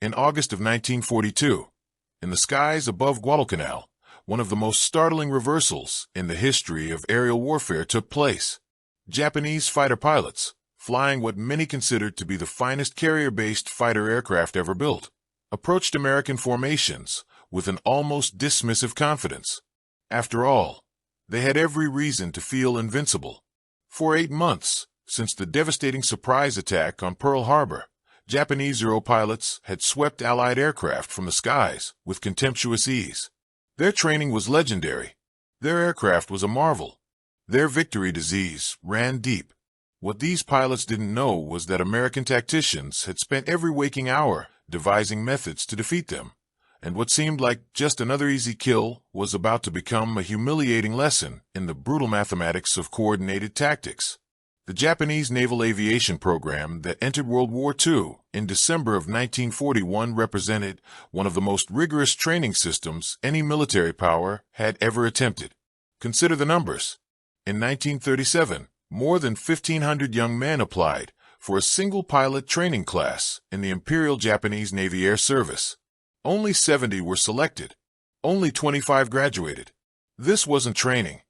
In August of 1942, in the skies above Guadalcanal, one of the most startling reversals in the history of aerial warfare took place. Japanese fighter pilots, flying what many considered to be the finest carrier-based fighter aircraft ever built, approached American formations with an almost dismissive confidence. After all, they had every reason to feel invincible. For 8 months, since the devastating surprise attack on Pearl Harbor, Japanese Zero pilots had swept Allied aircraft from the skies with contemptuous ease. Their training was legendary. Their aircraft was a marvel. Their victory disease ran deep. What these pilots didn't know was that American tacticians had spent every waking hour devising methods to defeat them, and what seemed like just another easy kill was about to become a humiliating lesson in the brutal mathematics of coordinated tactics. The Japanese naval aviation program that entered World War II in December of 1941 represented one of the most rigorous training systems any military power had ever attempted. Consider the numbers. In 1937, more than 1,500 young men applied for a single pilot training class in the Imperial Japanese Navy Air Service. Only 70 were selected. Only 25 graduated. This wasn't training.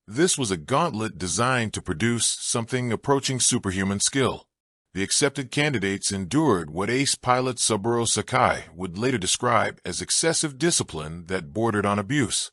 This was a gauntlet designed to produce something approaching superhuman skill. The accepted candidates endured what ace pilot Saburo Sakai would later describe as excessive discipline that bordered on abuse.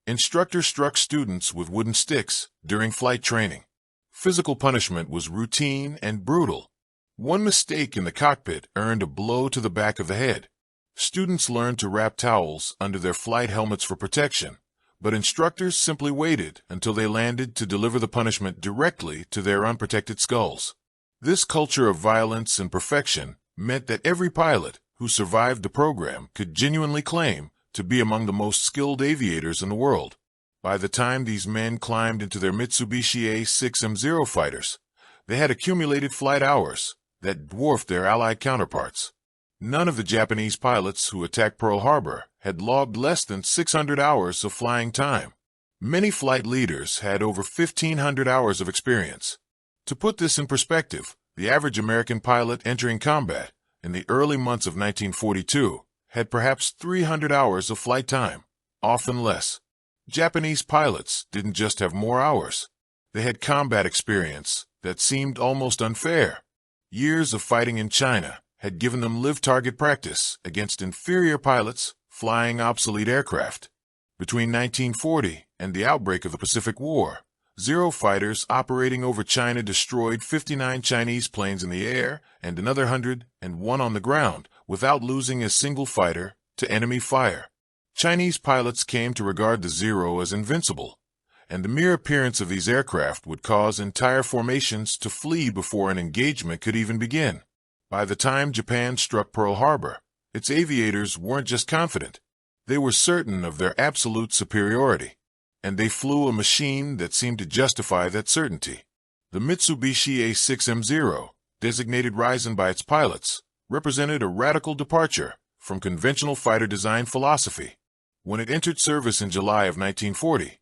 Instructors struck students with wooden sticks during flight training. Physical punishment was routine and brutal. One mistake in the cockpit earned a blow to the back of the head. Students learned to wrap towels under their flight helmets for protection, but instructors simply waited until they landed to deliver the punishment directly to their unprotected skulls. This culture of violence and perfection meant that every pilot who survived the program could genuinely claim to be among the most skilled aviators in the world. By the time these men climbed into their Mitsubishi A6M0 fighters, they had accumulated flight hours that dwarfed their Allied counterparts. None of the Japanese pilots who attacked Pearl Harbor had logged less than 600 hours of flying time. Many flight leaders had over 1,500 hours of experience. To put this in perspective, the average American pilot entering combat in the early months of 1942 had perhaps 300 hours of flight time, often less. Japanese pilots didn't just have more hours. They had combat experience that seemed almost unfair. Years of fighting in China had given them live-target practice against inferior pilots flying obsolete aircraft. Between 1940 and the outbreak of the Pacific War, Zero fighters operating over China destroyed 59 Chinese planes in the air and another 101 on the ground without losing a single fighter to enemy fire. Chinese pilots came to regard the Zero as invincible, and the mere appearance of these aircraft would cause entire formations to flee before an engagement could even begin. By the time Japan struck Pearl Harbor, its aviators weren't just confident. They were certain of their absolute superiority, and they flew a machine that seemed to justify that certainty. The Mitsubishi A6M0, designated Raizen by its pilots, represented a radical departure from conventional fighter design philosophy. When it entered service in July of 1940,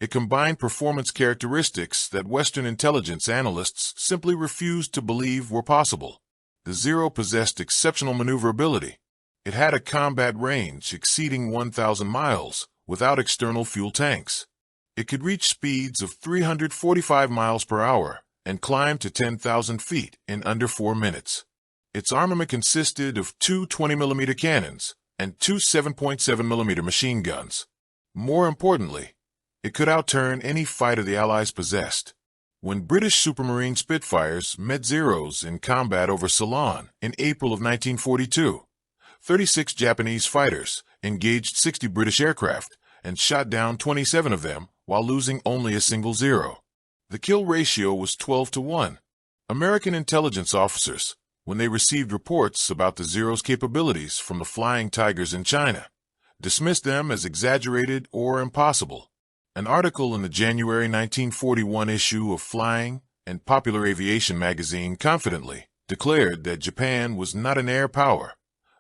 it combined performance characteristics that Western intelligence analysts simply refused to believe were possible. The Zero possessed exceptional maneuverability. It had a combat range exceeding 1,000 miles without external fuel tanks. It could reach speeds of 345 miles per hour and climb to 10,000 feet in under 4 minutes. Its armament consisted of 2 20mm cannons and 2 7.7mm machine guns. More importantly, it could outturn any fighter the Allies possessed. When British Supermarine Spitfires met Zeros in combat over Ceylon in April of 1942, 36 Japanese fighters engaged 60 British aircraft and shot down 27 of them while losing only a single Zero. The kill ratio was 12-1. American intelligence officers, when they received reports about the Zero's capabilities from the Flying Tigers in China, dismissed them as exaggerated or impossible. An article in the January 1941 issue of Flying and Popular Aviation magazine confidently declared that Japan was not an air power,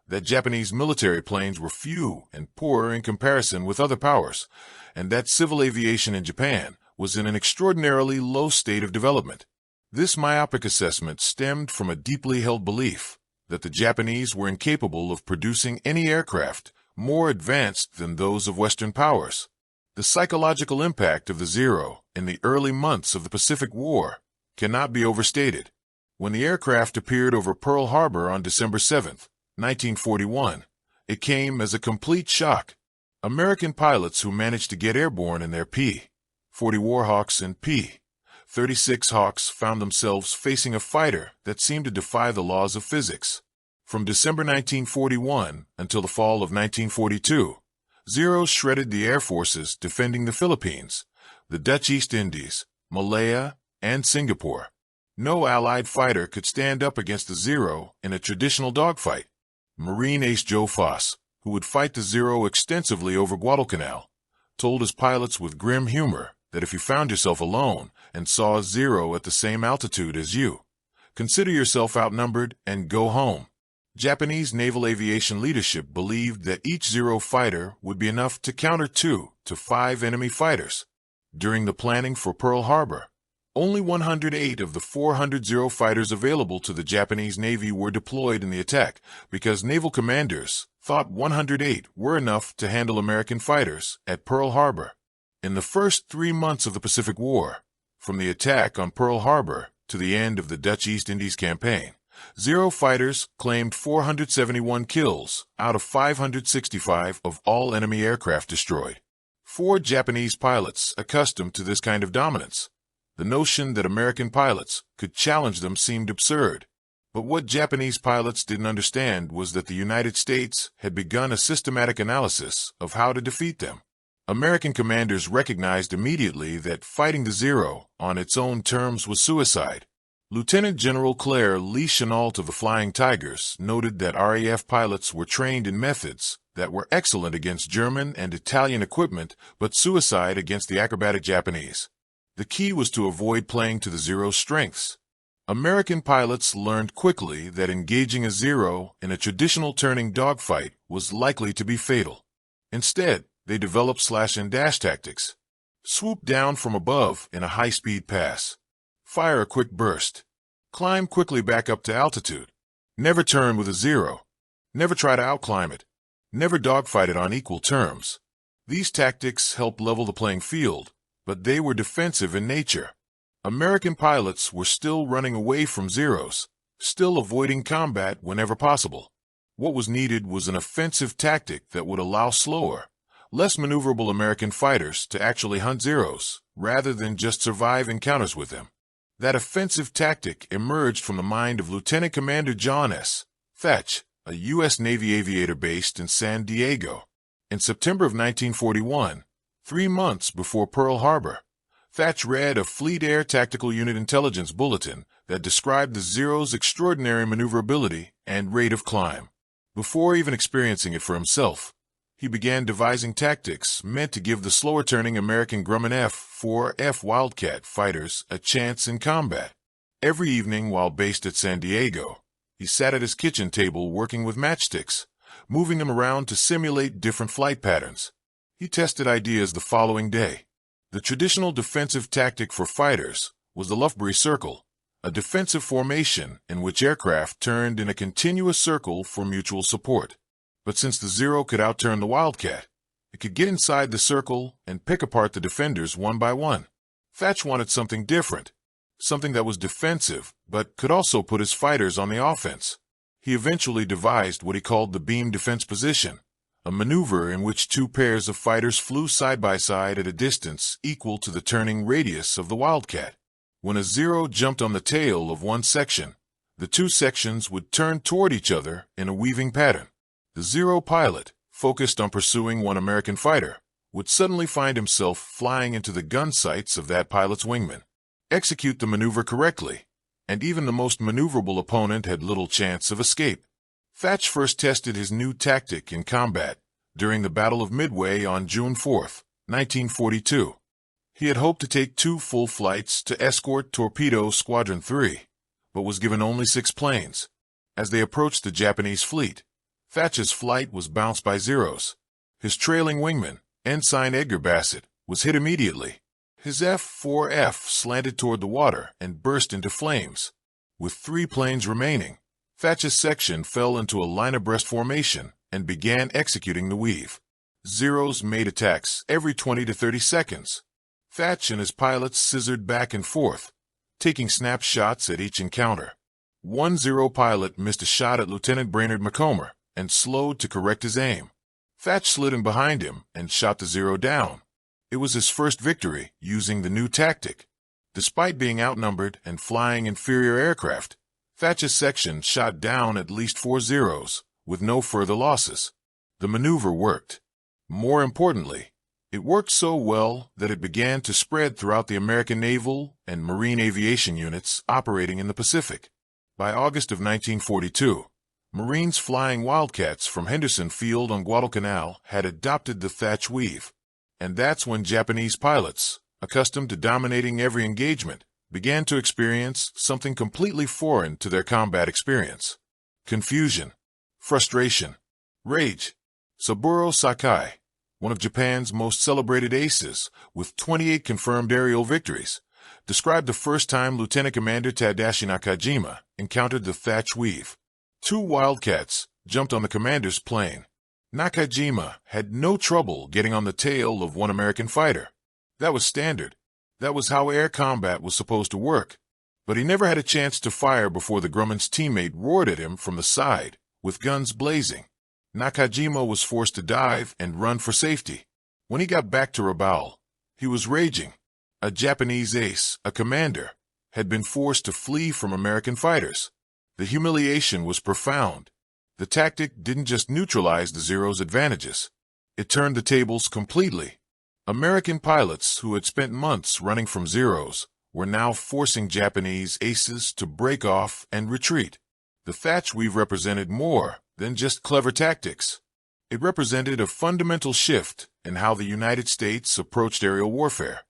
that Japanese military planes were few and poor in comparison with other powers, and that civil aviation in Japan was in an extraordinarily low state of development. This myopic assessment stemmed from a deeply held belief that the Japanese were incapable of producing any aircraft more advanced than those of Western powers. The psychological impact of the Zero in the early months of the Pacific War cannot be overstated. When the aircraft appeared over Pearl Harbor on December 7, 1941, it came as a complete shock. American pilots who managed to get airborne in their P-40 Warhawks and P-36 Hawks found themselves facing a fighter that seemed to defy the laws of physics. From December 1941 until the fall of 1942, Zeros shredded the air forces defending the Philippines, the Dutch East Indies, Malaya, and Singapore. No Allied fighter could stand up against the Zero in a traditional dogfight. Marine ace Joe Foss, who would fight the Zero extensively over Guadalcanal, told his pilots with grim humor that if you found yourself alone and saw a Zero at the same altitude as you, consider yourself outnumbered and go home. Japanese naval aviation leadership believed that each Zero fighter would be enough to counter 2 to 5 enemy fighters. During the planning for Pearl Harbor, only 108 of the 400 Zero fighters available to the Japanese Navy were deployed in the attack because naval commanders thought 108 were enough to handle American fighters at Pearl Harbor. In the first 3 months of the Pacific War, from the attack on Pearl Harbor to the end of the Dutch East Indies campaign, Zero fighters claimed 471 kills out of 565 of all enemy aircraft destroyed. 4 Japanese pilots accustomed to this kind of dominance. The notion that American pilots could challenge them seemed absurd. But what Japanese pilots didn't understand was that the United States had begun a systematic analysis of how to defeat them. American commanders recognized immediately that fighting the Zero on its own terms was suicide. Lieutenant General Claire Lee Chenault of the Flying Tigers noted that RAF pilots were trained in methods that were excellent against German and Italian equipment, but suicide against the acrobatic Japanese. The key was to avoid playing to the Zero's strengths. American pilots learned quickly that engaging a Zero in a traditional turning dogfight was likely to be fatal. Instead, they developed slash-and-dash tactics. Swoop down from above in a high-speed pass. Fire a quick burst. Climb quickly back up to altitude. Never turn with a Zero. Never try to outclimb it. Never dogfight it on equal terms. These tactics helped level the playing field, but they were defensive in nature. American pilots were still running away from Zeros, still avoiding combat whenever possible. What was needed was an offensive tactic that would allow slower, less maneuverable American fighters to actually hunt Zeros, rather than just survive encounters with them. That offensive tactic emerged from the mind of Lieutenant Commander John S. Thatch, a U.S. Navy aviator based in San Diego. In September of 1941, 3 months before Pearl Harbor, Thatch read a Fleet Air Tactical Unit Intelligence Bulletin that described the Zero's extraordinary maneuverability and rate of climb. Before even experiencing it for himself, he began devising tactics meant to give the slower-turning American Grumman F-4F Wildcat fighters a chance in combat. Every evening while based at San Diego, he sat at his kitchen table working with matchsticks, moving them around to simulate different flight patterns. He tested ideas the following day. The traditional defensive tactic for fighters was the Lufbery Circle, a defensive formation in which aircraft turned in a continuous circle for mutual support. But since the Zero could outturn the Wildcat, it could get inside the circle and pick apart the defenders one by one. Thatch wanted something different, something that was defensive but could also put his fighters on the offense. He eventually devised what he called the beam defense position, a maneuver in which 2 pairs of fighters flew side by side at a distance equal to the turning radius of the Wildcat. When a Zero jumped on the tail of one section, the 2 sections would turn toward each other in a weaving pattern. The Zero pilot, focused on pursuing one American fighter, would suddenly find himself flying into the gun sights of that pilot's wingman. Execute the maneuver correctly, and even the most maneuverable opponent had little chance of escape. Thatch first tested his new tactic in combat during the Battle of Midway on June 4, 1942. He had hoped to take 2 full flights to escort Torpedo Squadron 3, but was given only 6 planes. As they approached the Japanese fleet, Thatch's flight was bounced by Zeros. His trailing wingman, Ensign Edgar Bassett, was hit immediately. His F-4F slanted toward the water and burst into flames. With 3 planes remaining, Thatch's section fell into a line abreast formation and began executing the weave. Zeros made attacks every 20 to 30 seconds. Thatch and his pilots scissored back and forth, taking snapshots at each encounter. One Zero pilot missed a shot at Lieutenant Brainerd Macomber and slowed to correct his aim. Thatch slid in behind him and shot the Zero down. It was his first victory using the new tactic. Despite being outnumbered and flying inferior aircraft, Thatch's section shot down at least 4 Zeros, with no further losses. The maneuver worked. More importantly, it worked so well that it began to spread throughout the American naval and marine aviation units operating in the Pacific. By August of 1942, Marines flying Wildcats from Henderson Field on Guadalcanal had adopted the Thatch weave. And that's when Japanese pilots, accustomed to dominating every engagement, began to experience something completely foreign to their combat experience. Confusion, frustration, rage. Saburo Sakai, one of Japan's most celebrated aces, with 28 confirmed aerial victories, described the first time Lieutenant Commander Tadashi Nakajima encountered the Thatch weave. 2 Wildcats jumped on the commander's plane. Nakajima had no trouble getting on the tail of one American fighter. That was standard. That was how air combat was supposed to work. But he never had a chance to fire before the Grumman's teammate roared at him from the side, with guns blazing. Nakajima was forced to dive and run for safety. When he got back to Rabaul, he was raging. A Japanese ace, a commander, had been forced to flee from American fighters. The humiliation was profound. The tactic didn't just neutralize the Zero's advantages. It turned the tables completely. American pilots who had spent months running from Zeros were now forcing Japanese aces to break off and retreat. The Thatch weave represented more than just clever tactics. It represented a fundamental shift in how the United States approached aerial warfare.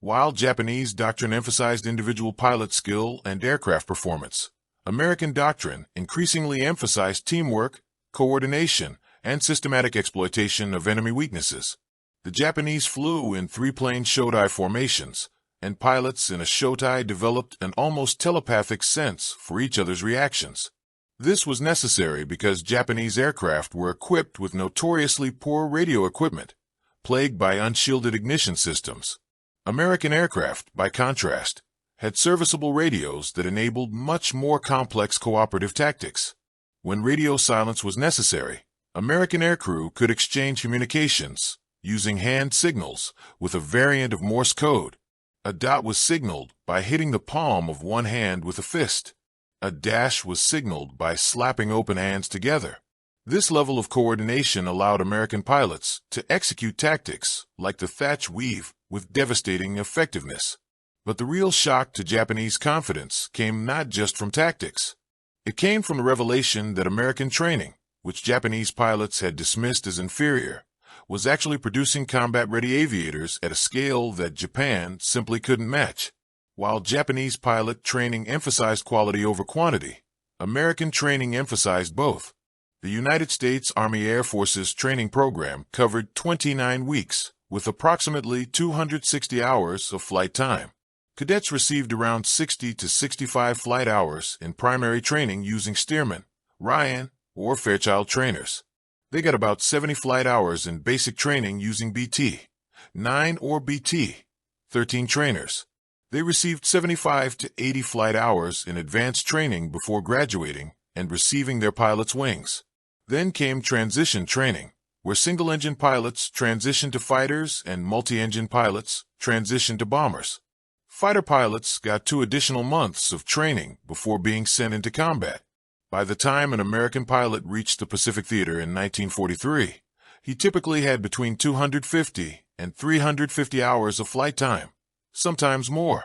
While Japanese doctrine emphasized individual pilot skill and aircraft performance, American doctrine increasingly emphasized teamwork, coordination, and systematic exploitation of enemy weaknesses. The Japanese flew in 3-plane Shotai formations, and pilots in a Shotai developed an almost telepathic sense for each other's reactions. This was necessary because Japanese aircraft were equipped with notoriously poor radio equipment, plagued by unshielded ignition systems. American aircraft, by contrast, had serviceable radios that enabled much more complex cooperative tactics. When radio silence was necessary, American aircrew could exchange communications using hand signals with a variant of Morse code. A dot was signaled by hitting the palm of one hand with a fist. A dash was signaled by slapping open hands together. This level of coordination allowed American pilots to execute tactics like the Thatch weave with devastating effectiveness. But the real shock to Japanese confidence came not just from tactics. It came from the revelation that American training, which Japanese pilots had dismissed as inferior, was actually producing combat-ready aviators at a scale that Japan simply couldn't match. While Japanese pilot training emphasized quality over quantity, American training emphasized both. The United States Army Air Force's training program covered 29 weeks, with approximately 260 hours of flight time. Cadets received around 60 to 65 flight hours in primary training using Stearman, Ryan, or Fairchild trainers. They got about 70 flight hours in basic training using BT, 9 or BT, 13 trainers. They received 75 to 80 flight hours in advanced training before graduating and receiving their pilot's wings. Then came transition training, where single-engine pilots transitioned to fighters and multi-engine pilots transitioned to bombers. Fighter pilots got 2 additional months of training before being sent into combat. By the time an American pilot reached the Pacific Theater in 1943, he typically had between 250 and 350 hours of flight time, sometimes more.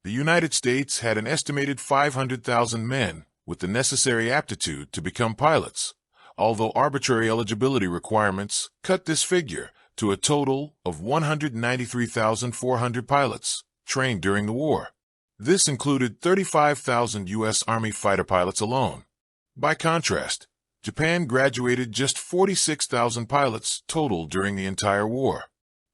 The United States had an estimated 500,000 men with the necessary aptitude to become pilots, although arbitrary eligibility requirements cut this figure to a total of 193,400 pilots trained during the war. This included 35,000 U.S. Army fighter pilots alone. By contrast, Japan graduated just 46,000 pilots total during the entire war.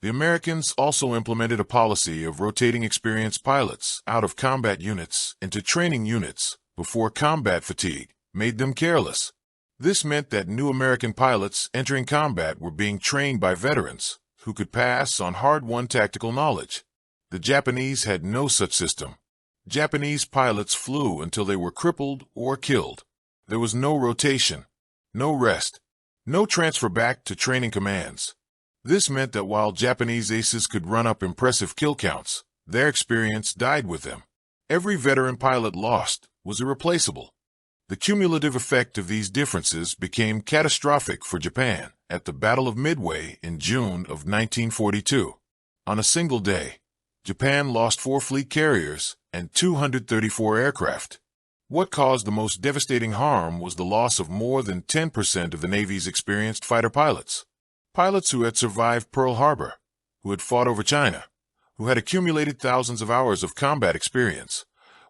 The Americans also implemented a policy of rotating experienced pilots out of combat units into training units before combat fatigue made them careless. This meant that new American pilots entering combat were being trained by veterans who could pass on hard-won tactical knowledge. The Japanese had no such system. Japanese pilots flew until they were crippled or killed. There was no rotation, no rest, no transfer back to training commands. This meant that while Japanese aces could run up impressive kill counts, their experience died with them. Every veteran pilot lost was irreplaceable. The cumulative effect of these differences became catastrophic for Japan at the Battle of Midway in June of 1942. On a single day, Japan lost 4 fleet carriers and 234 aircraft. What caused the most devastating harm was the loss of more than 10% of the Navy's experienced fighter pilots. Pilots who had survived Pearl Harbor, who had fought over China, who had accumulated thousands of hours of combat experience,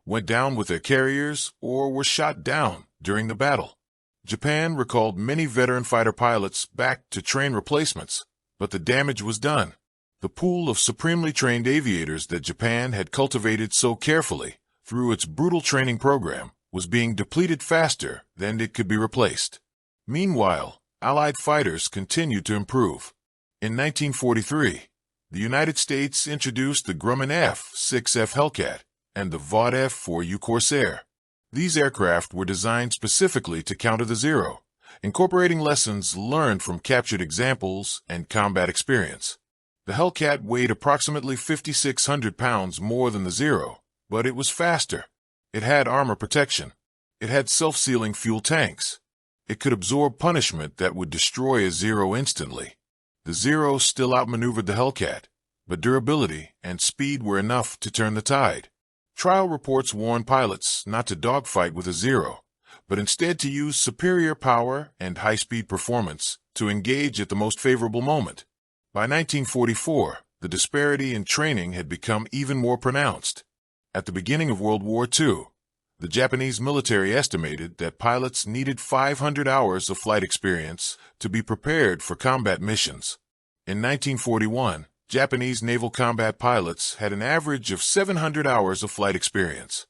went down with their carriers or were shot down during the battle. Japan recalled many veteran fighter pilots back to train replacements, but the damage was done. The pool of supremely trained aviators that Japan had cultivated so carefully through its brutal training program was being depleted faster than it could be replaced. Meanwhile, Allied fighters continued to improve. In 1943, the United States introduced the Grumman F-6F Hellcat and the Vought F-4U Corsair. These aircraft were designed specifically to counter the Zero, incorporating lessons learned from captured examples and combat experience. The Hellcat weighed approximately 5,600 pounds more than the Zero, but it was faster. It had armor protection. It had self-sealing fuel tanks. It could absorb punishment that would destroy a Zero instantly. The Zero still outmaneuvered the Hellcat, but durability and speed were enough to turn the tide. Trial reports warned pilots not to dogfight with a Zero, but instead to use superior power and high-speed performance to engage at the most favorable moment. By 1944, the disparity in training had become even more pronounced. At the beginning of World War II, the Japanese military estimated that pilots needed 500 hours of flight experience to be prepared for combat missions. In 1941, Japanese naval combat pilots had an average of 700 hours of flight experience.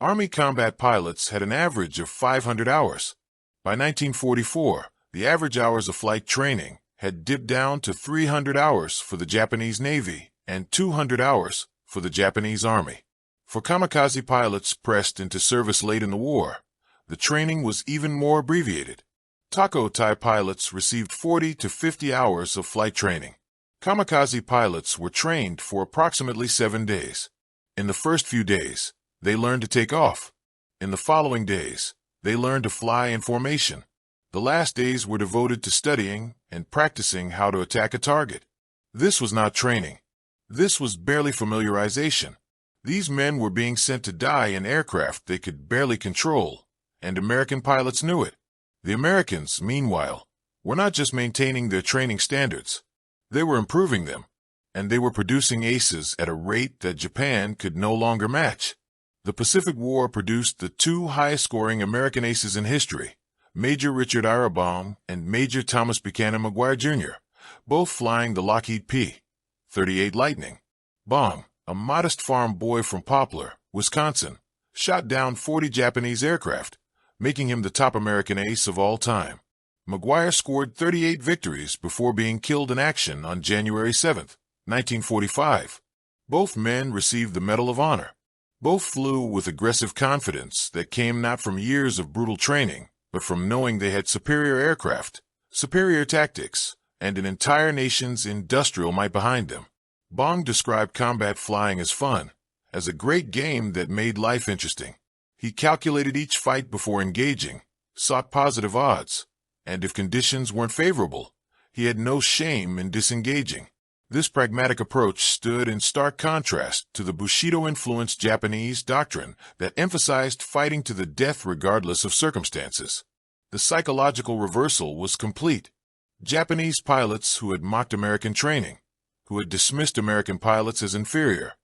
Army combat pilots had an average of 500 hours. By 1944, the average hours of flight training had dipped down to 300 hours for the Japanese Navy and 200 hours for the Japanese Army. For kamikaze pilots pressed into service late in the war, the training was even more abbreviated. Takotai pilots received 40 to 50 hours of flight training. Kamikaze pilots were trained for approximately 7 days. In the first few days, they learned to take off. In the following days, they learned to fly in formation. The last days were devoted to studying and practicing how to attack a target. This was not training. This was barely familiarization. These men were being sent to die in aircraft they could barely control, and American pilots knew it. The Americans, meanwhile, were not just maintaining their training standards. They were improving them, and they were producing aces at a rate that Japan could no longer match. The Pacific War produced the 2 highest-scoring American aces in history, Major Richard Ira Baum and Major Thomas Buchanan McGuire Jr., both flying the Lockheed P-38 Lightning. Baum, a modest farm boy from Poplar, Wisconsin, shot down 40 Japanese aircraft, making him the top American ace of all time. McGuire scored 38 victories before being killed in action on January 7, 1945. Both men received the Medal of Honor. Both flew with aggressive confidence that came not from years of brutal training, but from knowing they had superior aircraft, superior tactics, and an entire nation's industrial might behind them. Bong described combat flying as fun, as a great game that made life interesting. He calculated each fight before engaging, sought positive odds, and if conditions weren't favorable, he had no shame in disengaging. This pragmatic approach stood in stark contrast to the Bushido-influenced Japanese doctrine that emphasized fighting to the death regardless of circumstances. The psychological reversal was complete. Japanese pilots who had mocked American training, who had dismissed American pilots as inferior,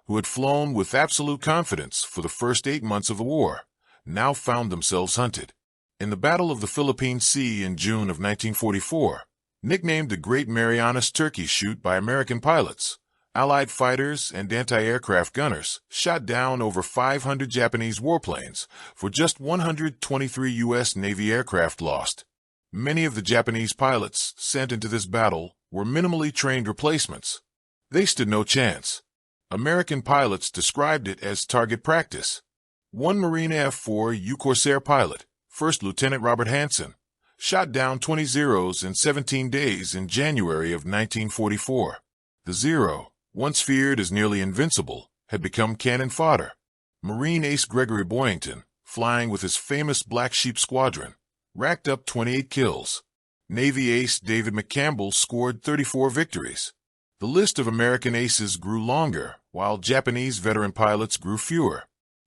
who had flown with absolute confidence for the first 8 months of the war, now found themselves hunted. In the Battle of the Philippine Sea in June of 1944, nicknamed the Great Marianas Turkey Shoot by American pilots, Allied fighters and anti-aircraft gunners shot down over 500 Japanese warplanes for just 123 U.S. Navy aircraft lost. Many of the Japanese pilots sent into this battle were minimally trained replacements. They stood no chance. American pilots described it as target practice. One Marine F-4U Corsair pilot, First Lieutenant Robert Hansen, shot down 20 Zeros in 17 days in January of 1944. The Zero, once feared as nearly invincible, had become cannon fodder. Marine ace Gregory Boyington, flying with his famous Black Sheep Squadron, racked up 28 kills. Navy ace David McCampbell scored 34 victories. The list of American aces grew longer, while Japanese veteran pilots grew fewer.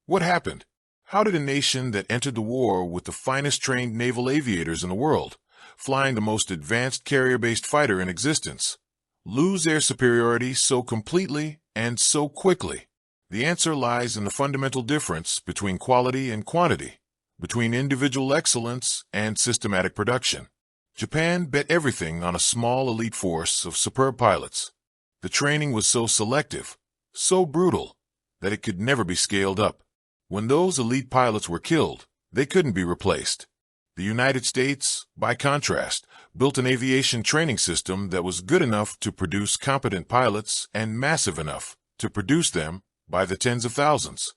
What happened? How did a nation that entered the war with the finest trained naval aviators in the world, flying the most advanced carrier-based fighter in existence, lose air superiority so completely and so quickly? The answer lies in the fundamental difference between quality and quantity, between individual excellence and systematic production. Japan bet everything on a small elite force of superb pilots. The training was so selective, so brutal, that it could never be scaled up. When those elite pilots were killed, they couldn't be replaced. The United States, by contrast, built an aviation training system that was good enough to produce competent pilots and massive enough to produce them by the tens of thousands.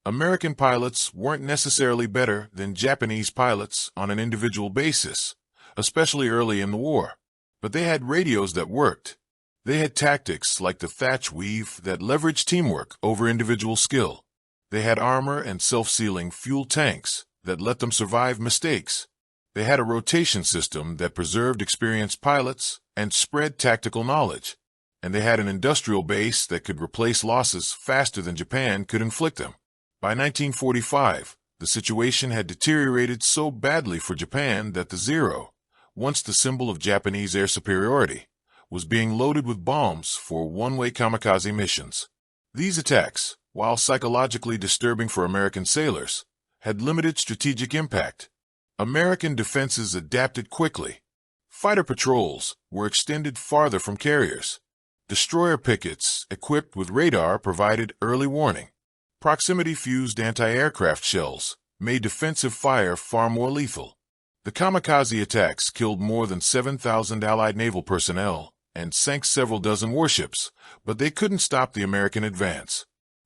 American pilots weren't necessarily better than Japanese pilots on an individual basis, especially early in the war, but they had radios that worked. They had tactics like the thatch weave that leveraged teamwork over individual skill. They had armor and self-sealing fuel tanks that let them survive mistakes. They had a rotation system that preserved experienced pilots and spread tactical knowledge. And they had an industrial base that could replace losses faster than Japan could inflict them. By 1945, the situation had deteriorated so badly for Japan that the Zero, once the symbol of Japanese air superiority, was being loaded with bombs for one-way kamikaze missions. These attacks, while psychologically disturbing for American sailors, had limited strategic impact. American defenses adapted quickly. Fighter patrols were extended farther from carriers. Destroyer pickets equipped with radar provided early warning. Proximity-fused anti-aircraft shells made defensive fire far more lethal. The kamikaze attacks killed more than 7,000 Allied naval personnel and sank several dozen warships, but they couldn't stop the American advance.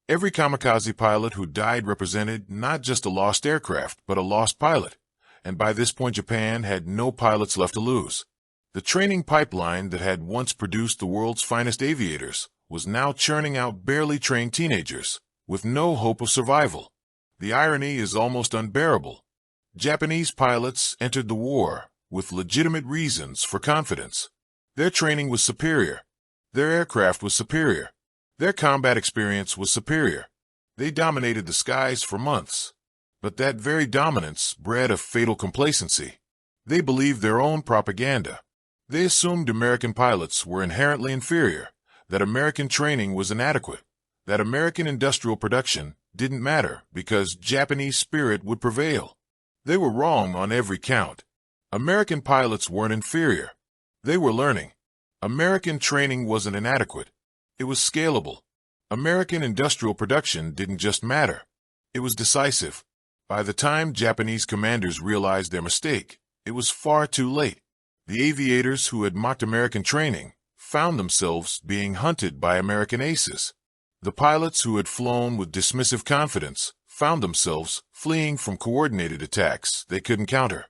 Every kamikaze pilot who died represented not just a lost aircraft, but a lost pilot, and by this point Japan had no pilots left to lose. The training pipeline that had once produced the world's finest aviators was now churning out barely trained teenagers, with no hope of survival. The irony is almost unbearable. Japanese pilots entered the war with legitimate reasons for confidence. Their training was superior. Their aircraft was superior. Their combat experience was superior. They dominated the skies for months. But that very dominance bred a fatal complacency. They believed their own propaganda. They assumed American pilots were inherently inferior, that American training was inadequate, that American industrial production didn't matter because Japanese spirit would prevail. They were wrong on every count. American pilots weren't inferior. They were learning. American training wasn't inadequate. It was scalable. American industrial production didn't just matter. It was decisive. By the time Japanese commanders realized their mistake, it was far too late. The aviators who had mocked American training found themselves being hunted by American aces. The pilots who had flown with dismissive confidence found themselves fleeing from coordinated attacks they couldn't counter.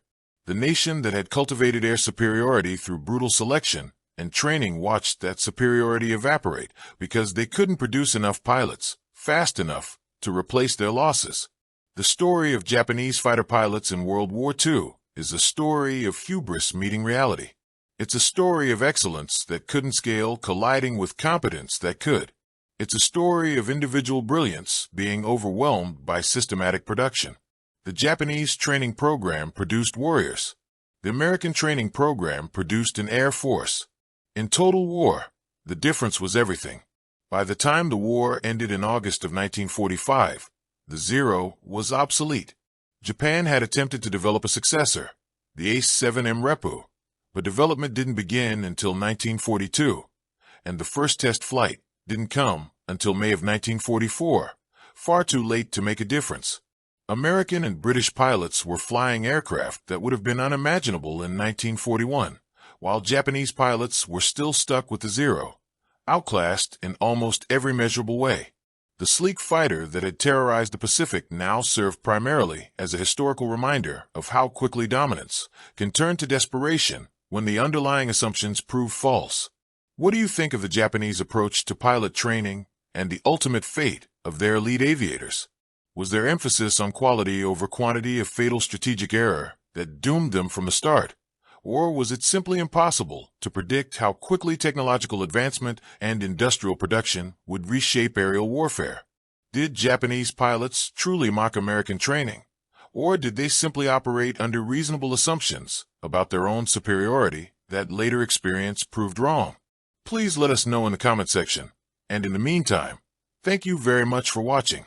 The nation that had cultivated air superiority through brutal selection and training watched that superiority evaporate because they couldn't produce enough pilots fast enough to replace their losses. The story of Japanese fighter pilots in World War II is a story of hubris meeting reality. It's a story of excellence that couldn't scale colliding with competence that could. It's a story of individual brilliance being overwhelmed by systematic production. The Japanese training program produced warriors. The American training program produced an air force. In total war, the difference was everything. By the time the war ended in August of 1945, the Zero was obsolete. Japan had attempted to develop a successor, the Ace-7M Reppu, but development didn't begin until 1942, and the first test flight didn't come until May of 1944, far too late to make a difference. American and British pilots were flying aircraft that would have been unimaginable in 1941, while Japanese pilots were still stuck with the zero, outclassed in almost every measurable way. The sleek fighter that had terrorized the Pacific now served primarily as a historical reminder of how quickly dominance can turn to desperation when the underlying assumptions prove false. What do you think of the Japanese approach to pilot training and the ultimate fate of their elite aviators? Was their emphasis on quality over quantity a fatal strategic error that doomed them from the start? Or was it simply impossible to predict how quickly technological advancement and industrial production would reshape aerial warfare? Did Japanese pilots truly mock American training? Or did they simply operate under reasonable assumptions about their own superiority that later experience proved wrong? Please let us know in the comment section. And in the meantime, thank you very much for watching.